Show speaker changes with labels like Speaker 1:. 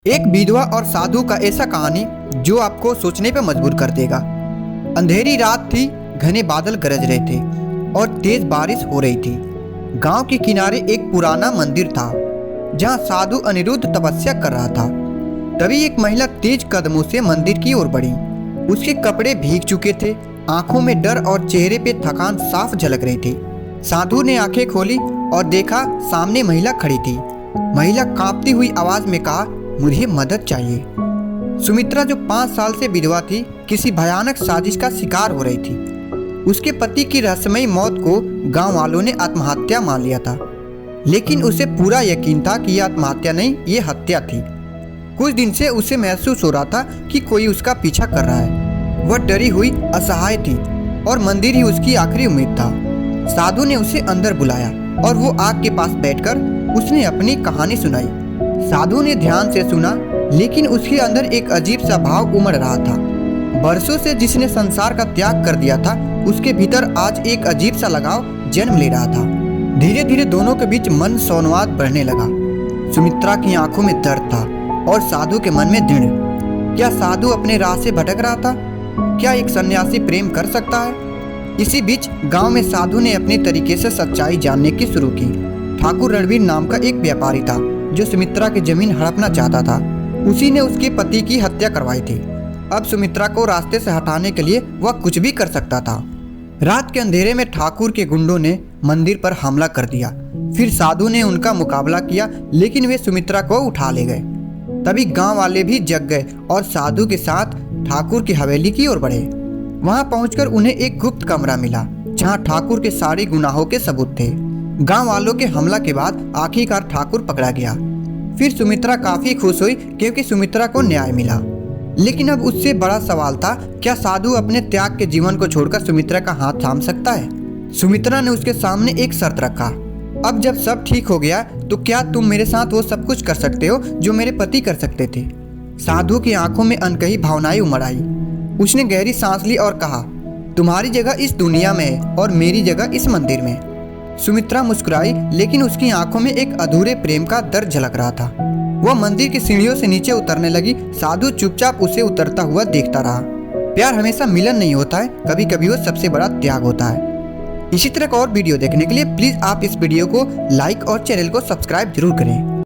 Speaker 1: एक विधवा और साधु का ऐसा कहानी जो आपको सोचने पर मजबूर कर देगा। अंधेरी रात थी, घने बादल गरज रहे थे और तेज बारिश हो रही थी। गांव के किनारे एक पुराना मंदिर था जहां साधु अनिरुद्ध तपस्या कर रहा था। तभी एक महिला तेज कदमों से मंदिर की ओर बढ़ी। उसके कपड़े भीग चुके थे, आंखों में डर और चेहरे पे थकान साफ झलक रही थी। साधु ने आंखें खोली और देखा सामने महिला खड़ी थी। महिला कांपती हुई आवाज में कहा, मुझे मदद चाहिए। सुमित्रा जो 5 साल से विधवा थी, किसी भयानक साजिश का शिकार हो रही थी। उसके पति की रहस्यमयी मौत को गांव वालों ने आत्महत्या मान लिया था, लेकिन उसे पूरा यकीन था कि यह आत्महत्या नहीं, ये हत्या थी। कुछ दिन से उसे महसूस हो रहा था कि कोई उसका पीछा कर रहा है। वह डरी हुई असहाय थी और मंदिर ही उसकी आखिरी उम्मीद था। साधु ने उसे अंदर बुलाया और वो आग के पास बैठकर उसने अपनी कहानी सुनाई। साधु ने ध्यान से सुना, लेकिन उसके अंदर एक अजीब सा भाव उमड़ रहा था। बरसों से जिसने संसार का त्याग कर दिया था, उसके भीतर आज एक अजीब सा लगाव जन्म ले रहा था। धीरे धीरे दोनों के बीच मन संवाद बढ़ने लगा। सुमित्रा की आंखों में दर्द था और साधु के मन में दृढ़। क्या साधु अपने राह से भटक रहा था? क्या एक सन्यासी प्रेम कर सकता है? इसी बीच गांव में साधु ने अपने तरीके से सच्चाई जानने की शुरू की। ठाकुर रणवीर नाम का एक व्यापारी था जो सुमित्रा की जमीन हड़पना चाहता था। उसी ने उसके पति की हत्या करवाई थी। अब सुमित्रा को रास्ते से हटाने के लिए वह कुछ भी कर सकता था। रात के अंधेरे में ठाकुर के गुंडों ने मंदिर पर हमला कर दिया। फिर साधु ने उनका मुकाबला किया, लेकिन वे सुमित्रा को उठा ले गए। तभी गांव वाले भी जग गए और साधु के साथ ठाकुर की हवेली की ओर बढ़े। वहां पहुंचकर उन्हें एक गुप्त कमरा मिला जहां ठाकुर के सारे गुनाहों के सबूत थे। गांव वालों के हमला के बाद आखिरकार ठाकुर पकड़ा गया। फिर सुमित्रा काफी खुश हुई क्योंकि सुमित्रा को न्याय मिला। लेकिन अब उससे बड़ा सवाल था, क्या साधु अपने त्याग के जीवन को छोड़कर सुमित्रा का हाथ थाम सकता है? सुमित्रा ने उसके सामने एक शर्त रखा, अब जब सब ठीक हो गया तो क्या तुम मेरे साथ वो सब कुछ कर सकते हो जो मेरे पति कर सकते थे? साधु की आंखों में अनकही भावनाएं उमड़ आई। उसने गहरी सांस ली और कहा, तुम्हारी जगह इस दुनिया में है और मेरी जगह इस मंदिर में। सुमित्रा मुस्कुराई, लेकिन उसकी आंखों में एक अधूरे प्रेम का दर्द झलक रहा था। वह मंदिर की सीढ़ियों से नीचे उतरने लगी। साधु चुपचाप उसे उतरता हुआ देखता रहा। प्यार हमेशा मिलन नहीं होता है, कभी कभी वो सबसे बड़ा त्याग होता है। इसी तरह का और वीडियो देखने के लिए प्लीज आप इस वीडियो को लाइक और चैनल को सब्सक्राइब जरूर करें।